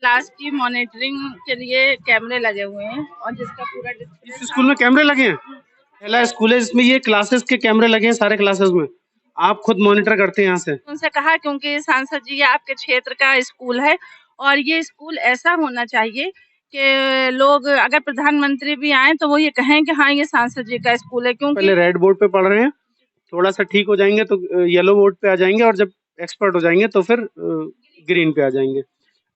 Class की monitoring के लिए कैमरे लगे हुए हैं और जिसका पूरा डिस्प्ले इस स्कूल में कैमरे लगे हैं? पहला स्कूल है जिसमें ये क्लासेस के कैमरे लगे हैं सारे क्लासेस में। आप खुद मॉनिटर करते हैं यहाँ से? उनसे कहा क्योंकि सांसद जी ये आपके क्षेत्र का स्कूल है और ये स्कूल ऐसा होना चाहिए कि लोग अगर प्रधानमंत्री भी आए तो वो ये कहें कि हाँ ये सांसद जी का स्कूल है, क्योंकि पहले रेड बोर्ड पे पढ़ रहे हैं, थोड़ा सा ठीक हो जाएंगे तो येलो बोर्ड पे आ जाएंगे, और जब एक्सपर्ट हो जाएंगे तो फिर ग्रीन पे आ जाएंगे।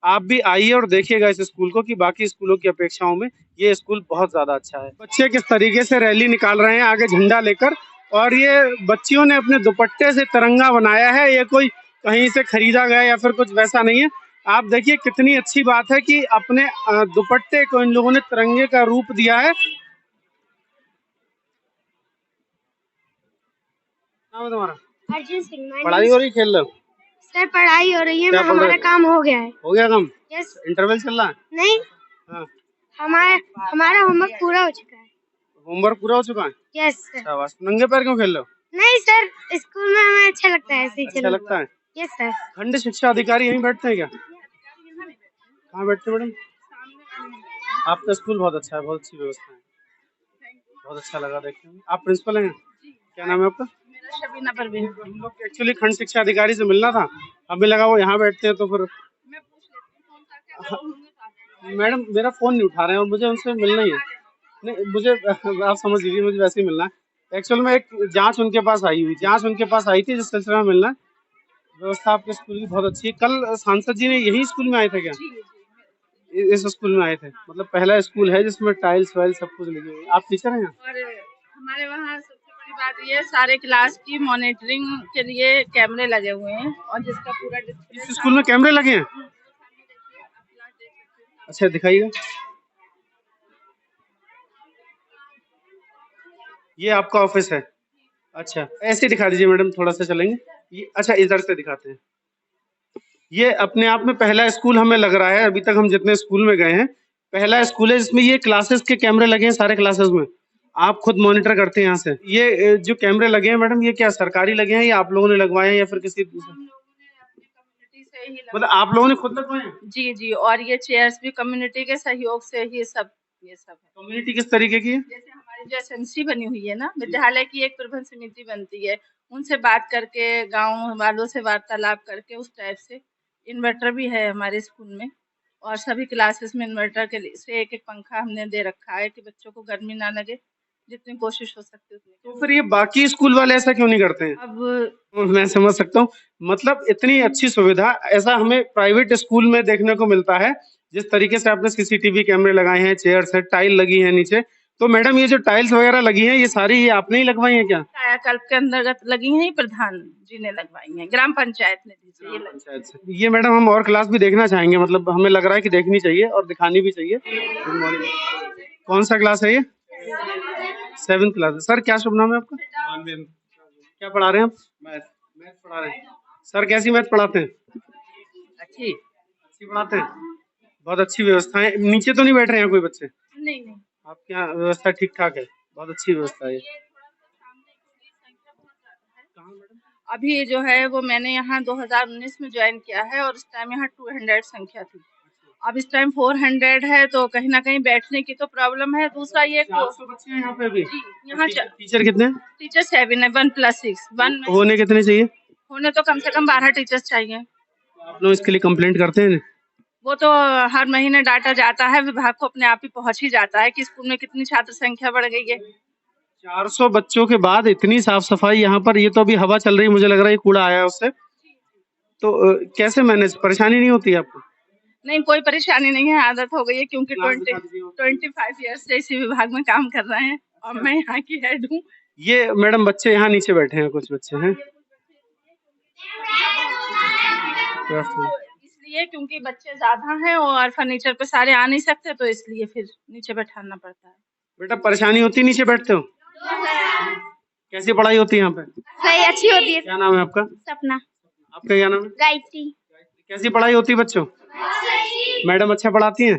आप भी आइए और देखिएगा इस स्कूल को कि बाकी स्कूलों की अपेक्षाओं में ये स्कूल बहुत ज्यादा अच्छा है। बच्चे किस तरीके से रैली निकाल रहे हैं आगे झंडा लेकर, और ये बच्चियों ने अपने दुपट्टे से तिरंगा बनाया है। ये कोई कहीं से खरीदा गया या फिर कुछ वैसा नहीं है। आप देखिए कितनी अच्छी बात है कि अपने दुपट्टे को इन लोगों ने तिरंगे का रूप दिया है। नाम है तुम्हारा? अर्जुन सिंह। पढ़ाई हो रही, खेल रहे हो? सर पढ़ाई हो रही है, क्या पढ़ रहे हमारा हो? काम हो गया है। हो गया काम? यस। इंटरवल चल रहा है? नहीं, हाँ। हमारा होमवर्क पूरा हो चुका है। होमवर्क पूरा हो चुका है? Yes sir. शाबाश। नंगे पैर क्यों खेल रहे हो? नहीं सर, स्कूल में हमें अच्छा लगता है, ऐसे ही अच्छा लगता है? Yes sir. खंड शिक्षा अधिकारी यहीं बैठते हैं क्या? कहाँ बैठते हैं मैडम? आपका स्कूल बहुत अच्छा है, बहुत अच्छी व्यवस्था है, बहुत अच्छा लगा देखने में। आप प्रिंसिपल हैं? क्या नाम है आपका? शबीना परवीन। हम लोग एक्चुअली खंड शिक्षा अधिकारी से मिलना था, हमें लगा वो यहाँ बैठते हैं तो फिर। मैडम मेरा फोन नहीं उठा रहे हैं और मुझे उनसे मिलना ही है। नहीं मुझे आप समझ लीजिए, मुझे वैसे ही मिलना है। एक्चुअल में एक जांच उनके पास आई थी जिस सिलसिले में मिलना है। व्यवस्था आपके स्कूल की बहुत अच्छी है। कल सांसद जी ने यही स्कूल में आए थे क्या? इस स्कूल में आए थे, मतलब पहला स्कूल है जिसमें टाइल्स वाइल्स सब कुछ लगी हुई है। आप टीचर हैं यहाँ? और हमारे वहाँ सबसे बड़ी बात ये सारे क्लास की मॉनिटरिंग के लिए कैमरे लगे हुए हैं और जिसका पूरा डिस्प्ले इस स्कूल में कैमरे लगे हैं? अच्छा दिखाइए। ये आपका ऑफिस है? अच्छा ऐसे दिखा दीजिए मैडम, थोड़ा सा चलेंगे। ये अच्छा इधर से दिखाते हैं। ये अपने आप में पहला स्कूल हमें लग रहा है, अभी तक हम जितने स्कूल में गए हैं पहला स्कूल है जिसमें ये क्लासेस के कैमरे लगे हैं सारे क्लासेस में। आप खुद मॉनिटर करते हैं यहाँ से? ये जो कैमरे लगे हैं मैडम, ये क्या सरकारी लगे हैं या आप लोगों ने लगवाए हैं या फिर किसी दूसरे? मतलब आप लोगों ने खुद लगवाए हैं? जी जी, और ये चेयर्स भी कम्युनिटी के सहयोग से ही सब ये सब है। कम्युनिटी किस तरीके की है? जैसे हमारी जो एसएमसी बनी हुई है ना, विद्यालय की एक प्रबंध समिति बनती है, उनसे बात करके गांव वालों से वार्तालाप करके उस टाइप से। इन्वर्टर भी है हमारे स्कूल में और सभी क्लासेस में इन्वर्टर के लिए से एक पंखा हमने दे रखा है कि बच्चों को गर्मी ना लगे, जितनी कोशिश हो सकती है उतनी। तो फिर ये बाकी स्कूल वाले ऐसा क्यों नहीं करते हैं? अब मैं समझ सकता हूँ, मतलब इतनी अच्छी सुविधा ऐसा हमें प्राइवेट स्कूल में देखने को मिलता है। जिस तरीके से आपने सीसीटीवी कैमरे लगाए हैं, चेयर्स है, टाइल लगी है नीचे, तो मैडम ये जो टाइल्स वगैरह लगी हैं ये सारी ये आपने ही लगवाई है क्या? कायाकल्प के अंतर्गत लगी हैं, प्रधान जी ने लगवाई हैं, ग्राम पंचायत ने दी थी ये लगी। पंचायत से। ये मैडम हम और क्लास भी देखना चाहेंगे, मतलब हमें लग रहा है कि देखनी चाहिए और दिखानी भी चाहिए। कौन सा क्लास है ये? 7th क्लास है। सर क्या शुभ नाम है आपका? क्या पढ़ा रहे हैं आप? मैथ पढ़ा रहे हैं। सर कैसी मैथ पढ़ाते हैं? अच्छी। अच्छी पढ़ाते हैं, बहुत अच्छी व्यवस्था है। नीचे तो नहीं बैठ रहे हैं कोई बच्चे? नहीं नहीं, आपके यहाँ व्यवस्था ठीक ठाक है, बहुत अच्छी व्यवस्था है। अभी जो है वो मैंने यहाँ 2019 में ज्वाइन किया है और इस टाइम यहाँ 200 संख्या थी। अब इस टाइम 400 है, तो कहीं ना कहीं बैठने की तो प्रॉब्लम है। दूसरा ये 400 बच्चे हैं यहाँ पे भी? जी, यहाँ टीचर कितने? टीचर 7 है, 1+6 1 होने कितने चाहिए? होने तो कम से कम 12 टीचर्स चाहिए। आप लोग इसके लिए कंप्लेंट करते हैं? वो तो हर महीने डाटा जाता है, विभाग को अपने आप ही पहुंच ही जाता है कि स्कूल में कितनी छात्र संख्या बढ़ गई है। 400 बच्चों के बाद इतनी साफ सफाई यहाँ पर, ये तो अभी हवा चल रही है, मुझे लग रहा है कूड़ा आया है उससे, तो कैसे मैनेज, परेशानी नहीं होती आपको? नहीं, कोई परेशानी नहीं है, आदत हो गई है क्योंकि 25 ईयर्स से इसी विभाग में काम कर रहे हैं और मैं यहाँ की हेड हूँ। ये मैडम बच्चे यहाँ नीचे बैठे हैं, कुछ बच्चे हैं इसलिए क्योंकि बच्चे ज्यादा हैं और फर्नीचर पे सारे आ नहीं सकते, तो इसलिए फिर नीचे बैठाना पड़ता है। बेटा परेशानी होती है नीचे बैठते हो? कैसी पढ़ाई होती है यहाँ पे? सही, अच्छी होती है। क्या नाम है आपका? सपना। आपका क्या नाम है? गायत्री। कैसी पढ़ाई होती है बच्चों? मैडम अच्छा पढ़ाती हैं?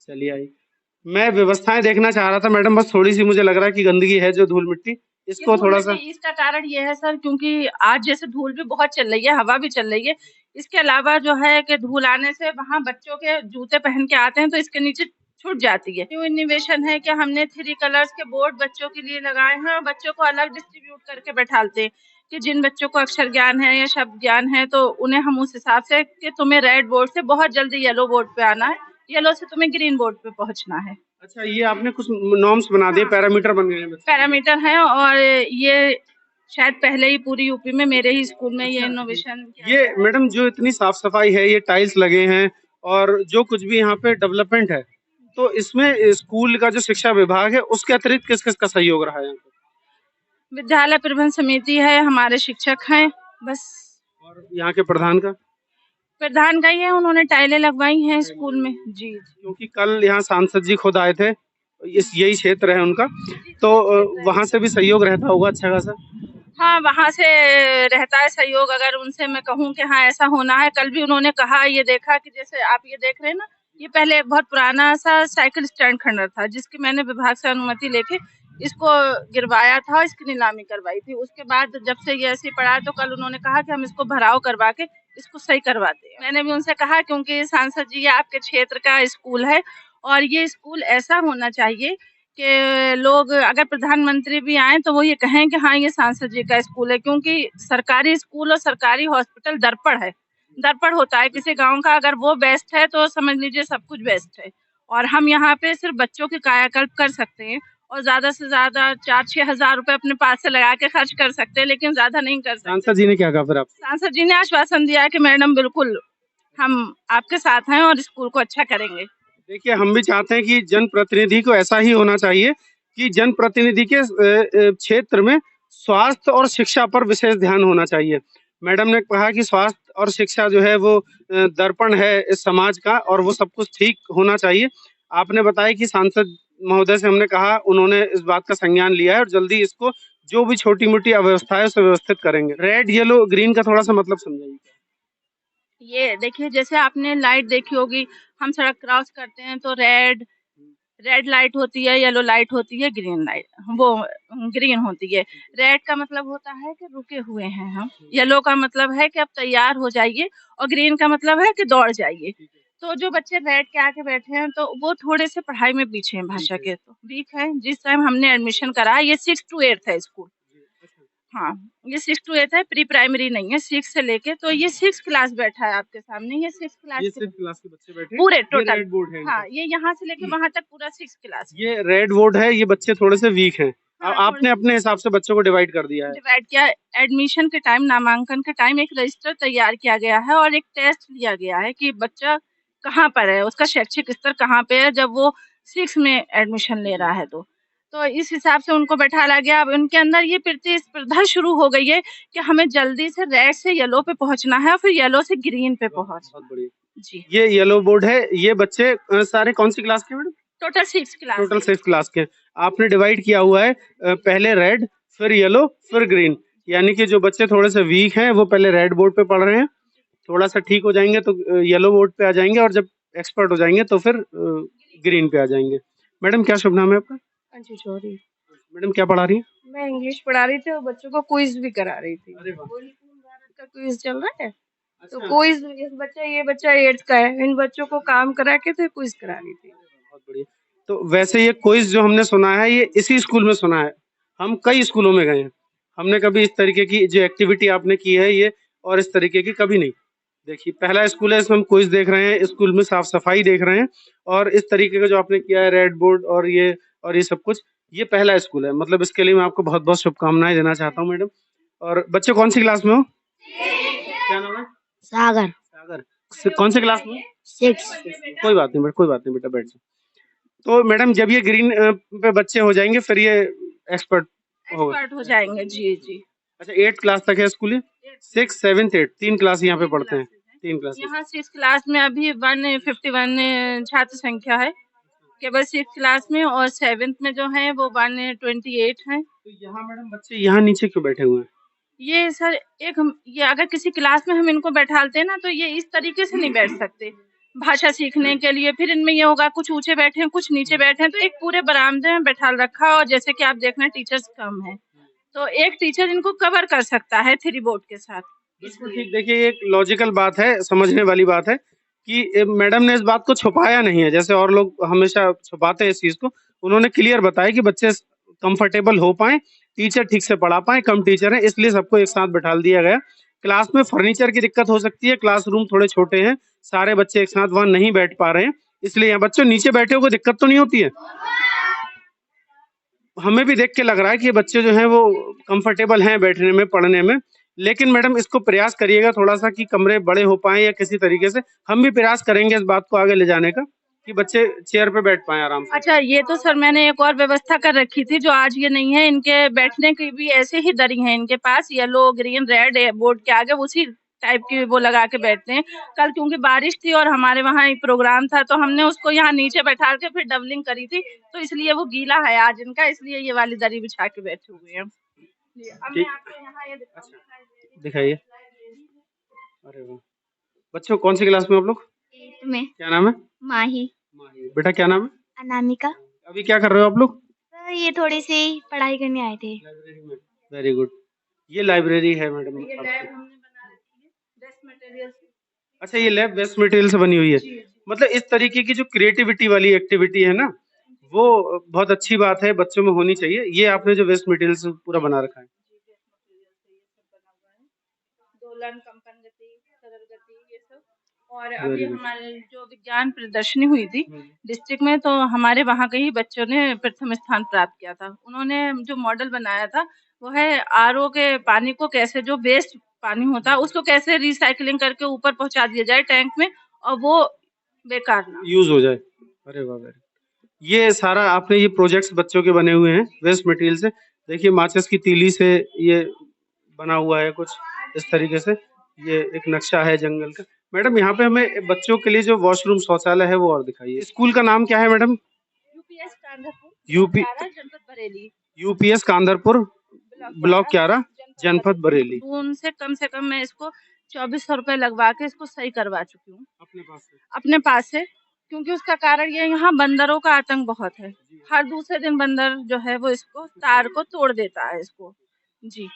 चलिए आई, मैं व्यवस्थाएं देखना चाह रहा था मैडम, बस थोड़ी सी मुझे लग रहा है कि गंदगी है जो धूल मिट्टी, इसको थोड़ा सा इसका कारण ये है सर, क्योंकि आज जैसे धूल भी बहुत चल रही है, हवा भी चल रही है। इसके अलावा जो है कि धूल आने से वहाँ बच्चों के जूते पहन के आते हैं तो इसके नीचे छूट जाती है। न्यू इनोवेशन है कि हमने 3 कलर्स के बोर्ड बच्चों के लिए लगाए हैं और बच्चों को अलग डिस्ट्रीब्यूट करके बैठाते हैं कि जिन बच्चों को अक्षर ज्ञान है या शब्द ज्ञान है तो उन्हें हम उस हिसाब से कि तुम्हें रेड बोर्ड से बहुत जल्दी येलो बोर्ड पे आना है, येलो से तुम्हें ग्रीन बोर्ड पे पहुंचना है। अच्छा, ये आपने कुछ नॉर्म्स बना दिए, पैरामीटर बन गए हैं बच्चों के। पैरामीटर है और ये शायद पहले ही पूरी यूपी में मेरे ही स्कूल में ये इनोवेशन ये मैडम जो इतनी साफ सफाई है, ये टाइल्स लगे हैं और जो कुछ भी यहाँ पे डेवलपमेंट है, तो इसमें स्कूल का जो शिक्षा विभाग है उसके अतिरिक्त किस किस का सहयोग रहा है यहाँ पे? विद्यालय प्रबंध समिति है, हमारे शिक्षक हैं बस। और यहाँ के प्रधान का? प्रधान का ही है, उन्होंने टाइलें लगवाई हैं स्कूल में जी। क्योंकि कल यहाँ सांसद जी खुद आए थे, यही क्षेत्र है उनका, तो वहाँ से भी सहयोग रहता होगा अच्छा खासा? हाँ, वहाँ से रहता है सहयोग। अगर उनसे मैं कहूँ कि हाँ ऐसा होना है, कल भी उन्होंने कहा, ये देखा कि जैसे आप ये देख रहे हैं ना, ये पहले एक बहुत पुराना सा साइकिल स्टैंड खंडर था जिसकी मैंने विभाग से अनुमति लेके इसको गिरवाया था, इसकी नीलामी करवाई थी। उसके बाद जब से ये ऐसे पड़ा तो कल उन्होंने कहा कि हम इसको भराव करवा के इसको सही करवाते हैं। मैंने भी उनसे कहा क्योंकि सांसद जी ये आपके क्षेत्र का स्कूल है और ये स्कूल ऐसा होना चाहिए कि लोग अगर प्रधानमंत्री भी आए तो वो ये कहें कि हाँ ये सांसद जी का स्कूल है, क्योंकि सरकारी स्कूल और सरकारी हॉस्पिटल दर्पण है, दर्पण होता है किसी गांव का। अगर वो बेस्ट है तो समझ लीजिए सब कुछ बेस्ट है। और हम यहाँ पे सिर्फ बच्चों के कायाकल्प कर सकते हैं और ज्यादा से ज्यादा 4-6 हजार रुपए अपने पास से लगा के खर्च कर सकते हैं, लेकिन ज्यादा नहीं कर सकते। सांसद जी ने क्या कहा फिर आप? सांसद जी ने आश्वासन दिया कि मैडम बिल्कुल हम आपके साथ हैं और स्कूल को अच्छा करेंगे। देखिए, हम भी चाहते हैं कि जनप्रतिनिधि को ऐसा ही होना चाहिए कि जनप्रतिनिधि के क्षेत्र में स्वास्थ्य और शिक्षा पर विशेष ध्यान होना चाहिए। मैडम ने कहा कि स्वास्थ्य और शिक्षा जो है वो दर्पण है इस समाज का और वो सब कुछ ठीक होना चाहिए। आपने बताया कि सांसद महोदय से हमने कहा, उन्होंने इस बात का संज्ञान लिया है और जल्दी इसको जो भी छोटी मोटी अव्यवस्था है उसे व्यवस्थित करेंगे। रेड येलो ग्रीन का थोड़ा सा मतलब समझाइए। ये देखिए, जैसे आपने लाइट देखी होगी, हम सड़क क्रॉस करते हैं तो रेड लाइट होती है, येलो लाइट होती है, ग्रीन लाइट वो ग्रीन होती है। रेड का मतलब होता है कि रुके हुए हैं हम, येलो का मतलब है कि अब तैयार हो जाइए और ग्रीन का मतलब है कि दौड़ जाइए। तो जो बच्चे रेड के आके बैठे हैं तो वो थोड़े से पढ़ाई में पीछे हैं, भाषा के तो वीक है। जिस टाइम हमने एडमिशन करा, ये 6 to 8 है स्कूल। हाँ, ये 6 to 8 है, प्री प्राइमरी नहीं है, 6 से लेके। तो ये 6 क्लास बैठा है आपके सामने, ये 6 क्लास के बच्चे बैठे पूरे टोटल। रेड बोर्ड है। हाँ, ये यहाँ से लेके वहाँ तक पूरा 6 क्लास। ये रेड बोर्ड है, ये बच्चे थोड़े से वीक हैं। हाँ, आपने अपने हिसाब से बच्चों को डिवाइड कर दिया है। डिवाइड किया। एडमिशन के टाइम, नामांकन के टाइम एक रजिस्टर तैयार किया गया है और एक टेस्ट लिया गया है कि बच्चा कहाँ पर है, उसका शैक्षिक स्तर कहाँ पे है जब वो 6 में एडमिशन ले रहा है। तो इस हिसाब से उनको बैठाया गया। अब उनके अंदर ये प्रतिस्पर्धा शुरू हो गई है कि हमें जल्दी से रेड से येलो पे पहुंचना है और फिर येलो से ग्रीन पे पहुंचना है। जी, ये येलो बोर्ड है। ये बच्चे सारे कौन सी क्लास के madam? Total 6 class. Total 6 class के। आपने डिवाइड किया हुआ है, पहले रेड, फिर येलो, फिर ग्रीन। यानी कि जो बच्चे थोड़े से वीक हैं वो पहले रेड बोर्ड पे पढ़ रहे हैं, थोड़ा सा ठीक हो जाएंगे तो येलो बोर्ड पे आ जाएंगे और जब एक्सपर्ट हो जाएंगे तो फिर ग्रीन पे आ जाएंगे। मैडम क्या शुभ नाम है आपका? अंशु चौधरी। मैडम क्या पढ़ा रही हैं? मैं इंग्लिश पढ़ा रही थी और बच्चों को क्विज भी करा रही थी। अरे वाह। भारत का क्विज चल रहा है, तो अच्छा। क्विज ये बच्चा 8th का है, इन बच्चों को काम करा के तो क्विज करा रही थी। बहुत बढ़िया। तो वैसे ये क्विज जो हमने सुना है ये इसी स्कूल में सुना है, हम कई स्कूलों में गए हैं, हमने कभी इस तरीके की जो एक्टिविटी आपने की है ये और इस तरीके की कभी नहीं देखी। पहला स्कूल है इसमें हम क्विज देख रहे हैं, स्कूल में साफ सफाई देख रहे हैं और इस तरीके का जो आपने किया है रेड बोर्ड और ये सब कुछ, ये पहला स्कूल है। मतलब इसके लिए मैं आपको बहुत बहुत शुभकामनाएं देना चाहता हूँ मैडम। और बच्चे कौन सी क्लास में हो? क्या नाम है? सागर। सागर। कौन सी क्लास में? 6। कोई बात नहीं बेटा, बैठ जाओ। तो मैडम जब ये ग्रीन पे बच्चे हो जाएंगे फिर ये एक्सपर्ट हो जाएंगे। जी जी। अच्छा, 8 क्लास तक है स्कूल? 6, 7, 8 3 क्लास यहाँ पे पढ़ते हैं। 3 क्लास यहाँ 6 क्लास में अभी 151 छात्र संख्या है केवल 6 क्लास में, और 7th में जो है वो 128 है। तो यहाँ मैडम बच्चे यहाँ नीचे क्यों बैठे हुए हैं? ये सर ये अगर किसी क्लास में हम इनको बैठाते हैं ना तो ये इस तरीके से नहीं बैठ सकते भाषा सीखने के लिए। फिर इनमें ये होगा कुछ ऊंचे बैठे हैं, कुछ नीचे बैठे हैं, तो एक पूरे बरामदे में बैठा रखा। और जैसे कि आप देख रहे हैं टीचर्स कम है तो एक टीचर इनको कवर कर सकता है 3 बोर्ड के साथ। बिल्कुल ठीक। देखिए, ये एक लॉजिकल बात है, समझने वाली बात है कि मैडम ने इस बात को छुपाया नहीं है, जैसे और लोग हमेशा छुपाते हैं इस चीज को। उन्होंने क्लियर बताया कि बच्चे कंफर्टेबल हो पाए, टीचर ठीक से पढ़ा पाए, कम टीचर हैं, इसलिए सबको एक साथ बैठा दिया गया। क्लास में फर्नीचर की दिक्कत हो सकती है, क्लासरूम थोड़े छोटे हैं, सारे बच्चे एक साथ वहां नहीं बैठ पा रहे हैं, इसलिए यहाँ बच्चों नीचे बैठे हो कोई दिक्कत तो नहीं होती है। हमें भी देख के लग रहा है कि ये बच्चे जो हैं वो कंफर्टेबल हैं बैठने में, पढ़ने में। लेकिन मैडम इसको प्रयास करिएगा थोड़ा सा कि कमरे बड़े हो पाए या किसी तरीके से। हम भी प्रयास करेंगे इस बात को आगे ले जाने का कि बच्चे चेयर पे बैठ पाए आराम से। अच्छा, ये तो सर मैंने एक और व्यवस्था कर रखी थी जो आज ये नहीं है। इनके बैठने की भी ऐसे ही दरी है इनके पास, येलो ग्रीन रेड बोर्ड के आगे उसी टाइप की वो लगा के बैठते हैं। कल क्योंकि बारिश थी और हमारे वहाँ एक प्रोग्राम था तो हमने उसको यहाँ नीचे बैठा के फिर डबलिंग करी थी, तो इसलिए वो गीला है आज इनका, इसलिए ये वाली दरी बिछा के बैठे हुए हैं। अब मैं आपको यहाँ ये दिखाइए। अरे वाह, बच्चों कौन सी क्लास में आप लोग? 8th में। क्या नाम है? माही। बेटा क्या नाम है? अनामिका। अभी क्या कर रहे हो आप लोग? सर ये थोड़ी सी पढ़ाई करने आए थे। लाइब्रेरी में। Very good. ये लाइब्रेरी है मैडम ये आपकी? लैब हमने बना रखी है वेस्ट मटेरियल से। अच्छा, ये लैब वेस्ट मटेरियल से बनी हुई है। मतलब इस तरीके की जो क्रिएटिविटी वाली एक्टिविटी है ना, वो बहुत अच्छी बात है, बच्चों में होनी चाहिए। ये आपने जो वेस्ट मटेरियल से पूरा बना रखा है। दोलन, कंपन गति, सरल गति, ये सब। और अभी हमारे जो विज्ञान प्रदर्शनी हुई थी डिस्ट्रिक्ट में, तो हमारे वहाँ के ही बच्चों ने प्रथम स्थान प्राप्त किया था। उन्होंने जो मॉडल बनाया था वो है आरओ के पानी को कैसे, जो वेस्ट पानी होता है उसको कैसे रिसाइकलिंग करके ऊपर पहुंचा दिया जाए टैंक में और वो बेकार ना यूज हो जाए। अरे वाह, वेरी। ये सारा आपने ये प्रोजेक्ट्स बच्चों के बने हुए हैं वेस्ट मटेरियल से। देखिए, माचिस की तीली से ये बना हुआ है कुछ इस तरीके से। ये एक नक्शा है जंगल का। मैडम यहाँ पे हमें बच्चों के लिए जो वॉशरूम शौचालय है वो और दिखाइए। स्कूल का नाम क्या है मैडम? यूपीएस कांधारपुर, यूपी जनपद बरेली। यूपीएस कांधारपुर, ब्लॉक 11, जनपद बरेली। उनसे कम से कम मैं इसको 2400 रुपए लगवा के इसको सही करवा चुकी हूँ अपने पास से। क्योंकि उसका कारण ये यहाँ बंदरों का आतंक बहुत है। हर दूसरे दिन बंदर जो है वो इसको तार को तोड़ देता है इसको। जी।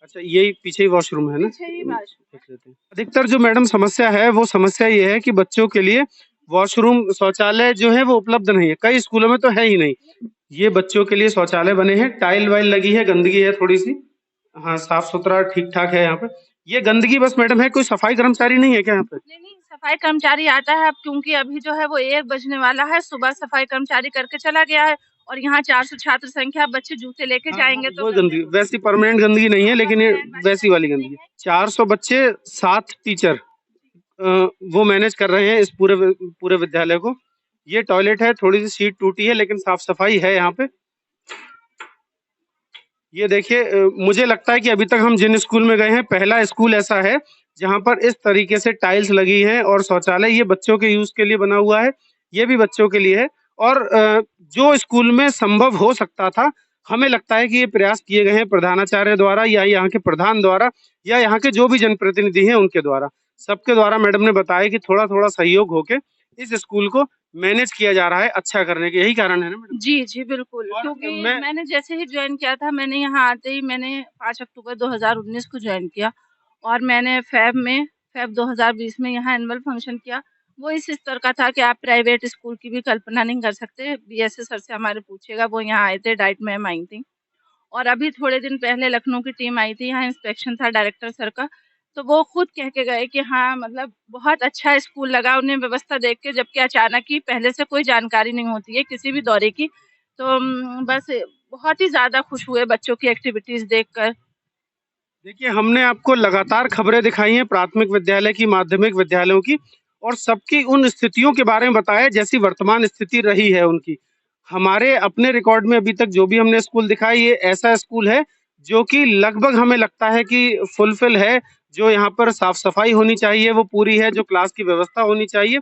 अच्छा, यही पीछे ही वॉशरूम है ना? पीछे ही वॉशरूम। देख लेते हैं। अधिकतर जो मैडम समस्या है वो समस्या ये है कि बच्चों के लिए वॉशरूम शौचालय जो है वो उपलब्ध नहीं है। कई स्कूलों में तो है ही नहीं। ये बच्चों के लिए शौचालय बने हैं, टाइल वाइल लगी है, गंदगी है थोड़ी सी। हाँ, साफ सुथरा ठीक ठाक है यहाँ पे। ये गंदगी बस मैडम है, कोई सफाई कर्मचारी नहीं है क्या यहाँ पे? नहीं, सफाई कर्मचारी आता है अब, क्योंकि अभी जो है वो 1 बजने वाला है। सुबह सफाई कर्मचारी करके चला गया है और यहाँ 400 छात्र संख्या, बच्चे जूते लेके जाएंगे तो वो गंदगी वैसी परमानेंट गंदगी नहीं है, लेकिन ये वैसी वाली गंदगी है। 400 बच्चे, 7 टीचर वो मैनेज कर रहे हैं इस पूरे विद्यालय को। ये टॉयलेट है, थोड़ी सी सीट टूटी है लेकिन साफ सफाई है यहाँ पे। ये देखिए, मुझे लगता है कि अभी तक हम जिन स्कूल में गए हैं, पहला स्कूल ऐसा है जहाँ पर इस तरीके से टाइल्स लगी हैं और शौचालय ये बच्चों के यूज के लिए बना हुआ है। ये भी बच्चों के लिए है। और जो स्कूल में संभव हो सकता था, हमें लगता है कि ये प्रयास किए गए हैं प्रधानाचार्य द्वारा या यहाँ के प्रधान द्वारा या यहाँ के जो भी जनप्रतिनिधि हैं उनके द्वारा। सबके द्वारा मैडम ने बताया कि थोड़ा थोड़ा सहयोग होके इस स्कूल को मैनेज किया जा रहा है अच्छा करने के। यही कारण है ना मैडम? जी बिल्कुल। क्योंकि मैंने जैसे ही ज्वाइन किया था, मैंने यहाँ आते ही मैंने 5 अक्टूबर 2019 को ज्वाइन किया और मैंने फेब 2020 में यहाँ एनुअल फंक्शन किया। वो इस स्तर का था कि आप प्राइवेट स्कूल की भी कल्पना नहीं कर सकते। बीएसए सर से हमारे पूछेगा, वो यहाँ आए थे, डाइट मैम आई थी। और अभी थोड़े दिन पहले लखनऊ की टीम आई थी, यहाँ इंस्पेक्शन था डायरेक्टर सर का, तो वो खुद कह के गए कि हाँ मतलब बहुत अच्छा स्कूल लगा उन्हें व्यवस्था देख के, जबकि अचानक ही पहले से कोई जानकारी नहीं होती है किसी भी दौरे की। तो बस बहुत ही ज्यादा खुश हुए बच्चों की एक्टिविटीज देखकर। देखिए, हमने आपको लगातार खबरें दिखाई हैं प्राथमिक विद्यालय की, माध्यमिक विद्यालयों की, और सबकी उन स्थितियों के बारे में बताया जैसी वर्तमान स्थिति रही है उनकी। हमारे अपने रिकॉर्ड में अभी तक जो भी हमने स्कूल दिखाया, ये ऐसा स्कूल है जो कि लगभग हमें लगता है कि फुलफिल है। जो यहाँ पर साफ सफाई होनी चाहिए वो पूरी है, जो क्लास की व्यवस्था होनी चाहिए।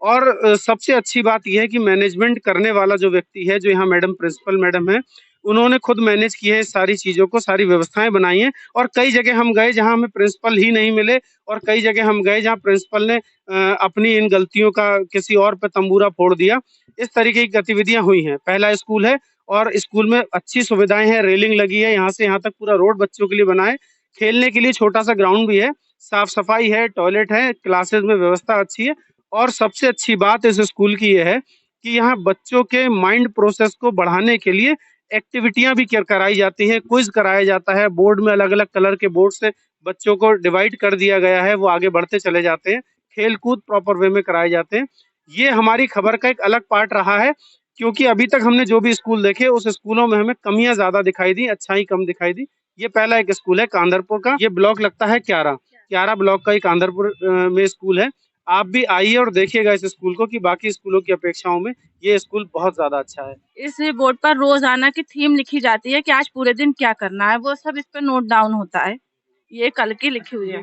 और सबसे अच्छी बात यह है कि मैनेजमेंट करने वाला जो व्यक्ति है, जो यहाँ मैडम प्रिंसिपल मैडम है, उन्होंने खुद मैनेज किए हैं सारी चीजों को, सारी व्यवस्थाएं बनाई हैं। और कई जगह हम गए जहां हमें प्रिंसिपल ही नहीं मिले, और कई जगह हम गए जहां प्रिंसिपल ने अपनी इन गलतियों का किसी और पे तंबूरा फोड़ दिया। इस तरीके की गतिविधियां हुई हैं। पहला स्कूल है और स्कूल में अच्छी सुविधाएं हैं, रेलिंग लगी है, यहाँ से यहाँ तक पूरा रोड बच्चों के लिए बना है, खेलने के लिए छोटा सा ग्राउंड भी है, साफ सफाई है, टॉयलेट है, क्लासेस में व्यवस्था अच्छी है। और सबसे अच्छी बात इस स्कूल की ये है कि यहाँ बच्चों के माइंड प्रोसेस को बढ़ाने के लिए एक्टिविटियां भी कराई जाती हैं, क्विज कराया जाता है, बोर्ड में अलग अलग कलर के बोर्ड से बच्चों को डिवाइड कर दिया गया है, वो आगे बढ़ते चले जाते हैं, खेल कूद प्रॉपर वे में कराए जाते हैं। ये हमारी खबर का एक अलग पार्ट रहा है, क्योंकि अभी तक हमने जो भी स्कूल देखे उस स्कूलों में हमें कमियां ज्यादा दिखाई दी, अच्छाई कम दिखाई दी। ये पहला एक स्कूल है कांदरपुर का, ये ब्लॉक लगता है क्यारा ब्लॉक का ही कांदरपुर में स्कूल है। आप भी आइए और देखिएगा इस स्कूल को कि बाकी स्कूलों की अपेक्षाओं में ये स्कूल बहुत ज्यादा अच्छा है। इस बोर्ड पर रोजाना की थीम लिखी जाती है कि आज पूरे दिन क्या करना है, वो सब इस पर नोट डाउन होता है। ये कल की लिखी हुई है।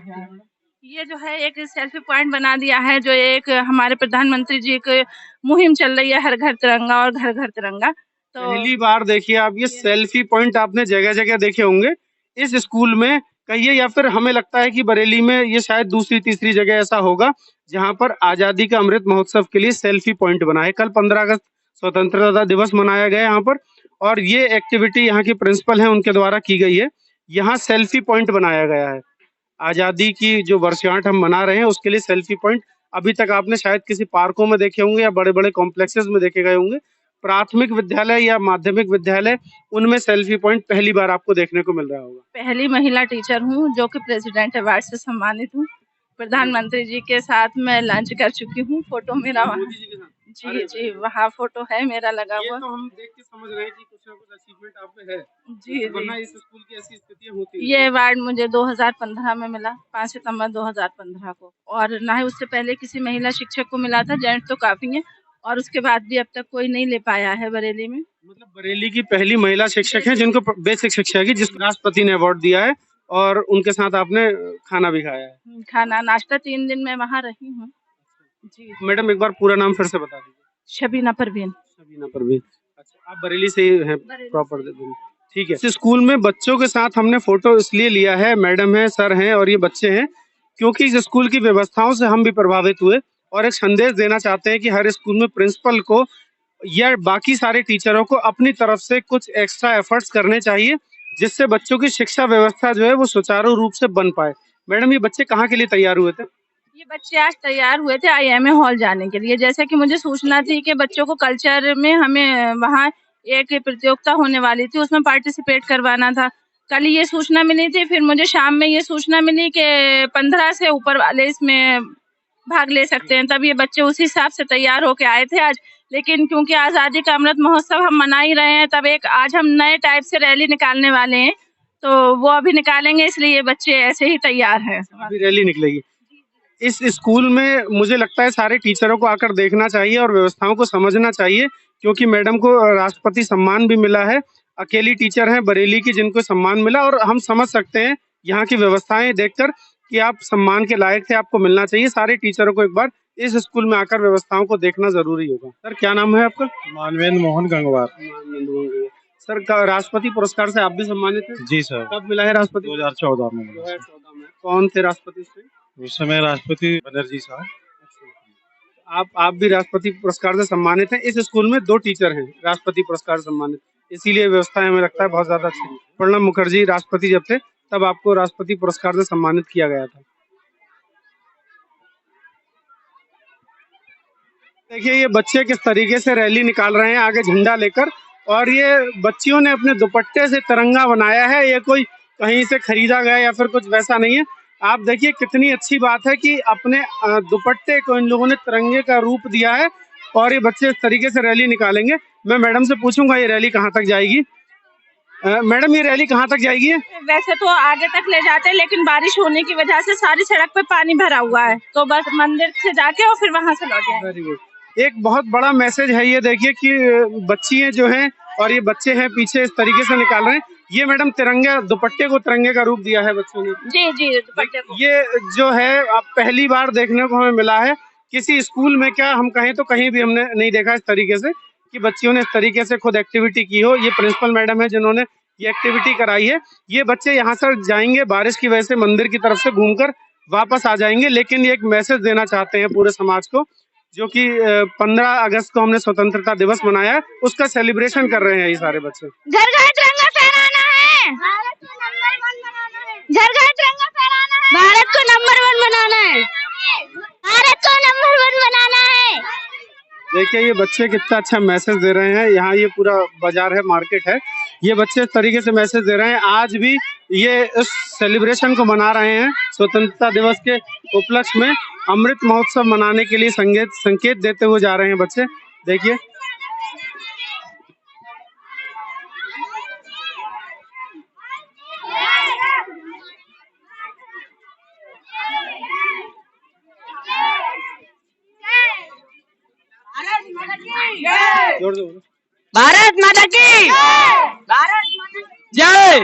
ये जो है एक सेल्फी पॉइंट बना दिया है, जो एक हमारे प्रधानमंत्री जी की मुहिम चल रही है, हर घर तिरंगा और घर घर तिरंगा। तो पहली बार देखिए आप, ये सेल्फी पॉइंट आपने जगह जगह देखे होंगे इस स्कूल में कहिए, या फिर हमें लगता है कि बरेली में ये शायद दूसरी तीसरी जगह ऐसा होगा जहां पर आजादी का अमृत महोत्सव के लिए सेल्फी पॉइंट बना है। कल 15 अगस्त स्वतंत्रता दिवस मनाया गया यहाँ पर, और ये एक्टिविटी यहाँ की प्रिंसिपल है उनके द्वारा की गई है। यहाँ सेल्फी पॉइंट बनाया गया है, आजादी की जो वर्षगांठ हम मना रहे हैं उसके लिए सेल्फी पॉइंट अभी तक आपने शायद किसी पार्कों में देखे होंगे या बड़े बड़े कॉम्प्लेक्सेस में देखे गए होंगे। प्राथमिक विद्यालय या माध्यमिक विद्यालय, उनमें सेल्फी पॉइंट पहली बार आपको देखने को मिल रहा होगा। पहली महिला टीचर हूँ जो कि प्रेसिडेंट अवार्ड से सम्मानित हूँ। प्रधानमंत्री जी के साथ मैं लंच कर चुकी हूँ। फोटो मेरा वहाँ, जी वहाँ फोटो है मेरा लगा ये हुआ। तो हम देख के समझ रहे हैं कि कुछ ना कुछ अचीवमेंट आप में है, जी वरना जी। इस स्कूल की ऐसी स्थितियां होती ये अवार्ड मुझे 2015 में मिला, 5 सितंबर 2015 को, और ना ही उससे पहले किसी महिला शिक्षक को मिला था। जेंट्स तो काफी हैं, और उसके बाद भी अब तक कोई नहीं ले पाया है बरेली में। मतलब बरेली की पहली महिला शिक्षक हैं जिनको बेसिक शिक्षा की, जिस राष्ट्रपति ने अवार्ड दिया है, और उनके साथ आपने खाना भी खाया है। खाना नाश्ता 3 दिन मैं वहाँ रही हूँ। जी। मैडम एक बार पूरा नाम फिर से बता दीजिए। शबीना परवीन। सबीना परवीन। अच्छा, आप बरेली से ही हैं प्रॉपर? ठीक है। इस स्कूल में बच्चों के साथ हमने फोटो इसलिए लिया है, मैडम है, सर हैं और ये बच्चे हैं, क्योंकि इस स्कूल की व्यवस्थाओं से हम भी प्रभावित हुए और एक संदेश देना चाहते हैं कि हर स्कूल में प्रिंसिपल को या बाकी सारे टीचरों को अपनी तरफ से कुछ एक्स्ट्रा एफर्ट्स करने चाहिए, जिससे बच्चों की शिक्षा व्यवस्था जो है वो सुचारू रूप से बन पाए। मैडम, ये बच्चे कहाँ के लिए तैयार हुए थे? ये बच्चे आज तैयार हुए थे IMA हॉल जाने के लिए। जैसे कि मुझे सूचना थी कि बच्चों को कल्चर में हमें वहाँ एक प्रतियोगिता होने वाली थी, उसमें पार्टिसिपेट करवाना था। कल ये सूचना मिली थी, फिर मुझे शाम में ये सूचना मिली कि 15 से ऊपर वाले इसमें भाग ले सकते हैं। तब ये बच्चे उसी हिसाब से तैयार होके आए थे आज। लेकिन क्योंकि आज़ादी का अमृत महोत्सव हम मना ही रहे हैं, तब एक आज हम नए टाइप से रैली निकालने वाले हैं, तो वो अभी निकालेंगे, इसलिए ये बच्चे ऐसे ही तैयार हैं। अभी रैली निकलेगी। इस स्कूल में मुझे लगता है सारे टीचरों को आकर देखना चाहिए और व्यवस्थाओं को समझना चाहिए, क्योंकि मैडम को राष्ट्रपति सम्मान भी मिला है। अकेली टीचर हैं बरेली की जिनको सम्मान मिला, और हम समझ सकते हैं यहाँ की व्यवस्थाएं देखकर कि आप सम्मान के लायक थे, आपको मिलना चाहिए। सारे टीचरों को एक बार इस स्कूल में आकर व्यवस्थाओं को देखना जरूरी होगा। सर, क्या नाम है आपका? मानवेंद्र मोहन गंगवार। सर, राष्ट्रपति पुरस्कार से आप भी सम्मानित हैं? जी सर। कब मिला है राष्ट्रपति? 2014 में मिला। 2014 में। कौन थे राष्ट्रपति उसमें? उस समय राष्ट्रपति बनर्जी साहब। आप भी राष्ट्रपति पुरस्कार से सम्मानित हैं। इस स्कूल में 2 टीचर हैं राष्ट्रपति पुरस्कार से सम्मानित, इसीलिए व्यवस्था हमें लगता है बहुत ज्यादा अच्छी है। प्रणब मुखर्जी राष्ट्रपति जब थे तब आपको राष्ट्रपति पुरस्कार से सम्मानित किया गया था। देखिए ये बच्चे किस तरीके से रैली निकाल रहे हैं आगे झंडा लेकर, और ये बच्चियों ने अपने दुपट्टे से तिरंगा बनाया है। ये कोई कहीं से खरीदा गया या फिर कुछ वैसा नहीं है। आप देखिए कितनी अच्छी बात है कि अपने दुपट्टे को इन लोगों ने तिरंगे का रूप दिया है, और ये बच्चे इस तरीके से रैली निकालेंगे। मैं मैडम से पूछूंगा ये रैली कहाँ तक जाएगी। मैडम, ये रैली कहाँ तक जाएगी? वैसे तो आगे तक ले जाते हैं, लेकिन बारिश होने की वजह से सारी सड़क पे पानी भरा हुआ है, तो बस मंदिर से जाके और फिर वहां से लौटे। Very good. एक बहुत बड़ा मैसेज है ये, देखिए कि बच्चियां जो हैं और ये बच्चे हैं पीछे इस तरीके से निकाल रहे हैं। ये मैडम तिरंगा, दुपट्टे को तिरंगे का रूप दिया है बच्चों ने। जी जी, दुपट्टे को। ये जो है अब पहली बार देखने को हमें मिला है किसी स्कूल में, क्या हम कहें तो कहीं भी हमने नहीं देखा इस तरीके से कि बच्चियों ने इस तरीके से खुद एक्टिविटी की हो। ये प्रिंसिपल मैडम है जिन्होंने ये एक्टिविटी कराई है। ये बच्चे यहाँ से जाएंगे, बारिश की वजह से मंदिर की तरफ से घूमकर वापस आ जाएंगे, लेकिन ये एक मैसेज देना चाहते हैं पूरे समाज को जो कि 15 अगस्त को हमने स्वतंत्रता दिवस मनाया है, उसका सेलिब्रेशन कर रहे हैं ये सारे बच्चे। घर घर तिरंगा फहराना है, भारत को नंबर 1 बनाना है, घर घर तिरंगा फहराना है, भारत को नंबर 1 बनाना है, भारत को नंबर 1 बनाना है। देखिए ये बच्चे कितना अच्छा मैसेज दे रहे हैं। यहाँ ये पूरा बाजार है, मार्केट है, ये बच्चे इस तरीके से मैसेज दे रहे हैं। आज भी ये इस सेलिब्रेशन को मना रहे हैं, स्वतंत्रता दिवस के उपलक्ष्य में अमृत महोत्सव मनाने के लिए संकेत देते हुए जा रहे हैं बच्चे। देखिए जोर से बोलो। भारत माता की जय।